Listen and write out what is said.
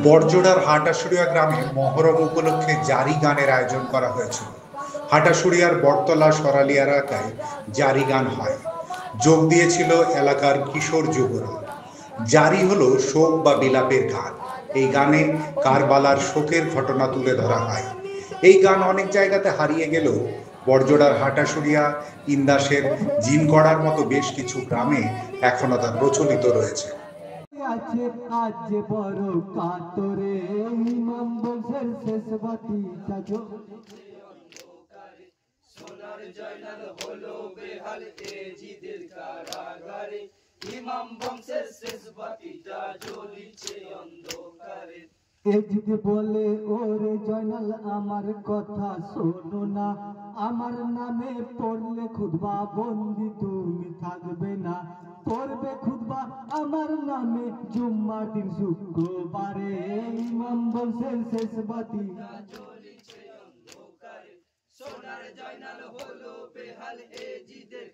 বড়জোড়ার হাটাশুড়িয়া গ্রামে মহরম উপলক্ষে জারি গানের আয়োজন করা হয়েছিল। হাটাশুড়িয়ার বটতলা সরালি এলাকায় জারি গান হয়। যোগ দিয়েছিল এলাকার কিশোর যুবরা। জারি হলো শোক বা বিলাপের গান। এই গানে কারবালার শোকের ঘটনা তুলে ধরা হয়। এই গান অনেক জায়গাতে হারিয়ে গেলেও বড়জোড়ার হাটাশুড়িয়া, ইন্দাসের জিনগড়ার মতো বেশ কিছু গ্রামে এখনো তা প্রচলিত রয়েছে। আছে আজ যে বড় কাতরে ইমাম বংশের শেষ বাতিটা সোনার জয়নাল হলো বেহাল এজিদের কারাগারে ইমাম বংশের শেষ বাতিটা জ্বলিছে অন্ধকারে। এজিদ বলে ওরে জয়নাল আমার কথা শোনো না, আমার নামে পড়লে খুতবা বন্দি তুমি থাকবে না, পড়বে খুতবা আমার নামে জুম্মার দিন শুক্রবারে ইমাম বংশের শেষ বাতিটা জ্বলিছে অন্ধকারে। সোনার জয়নাল হলো বেহাল এজিদের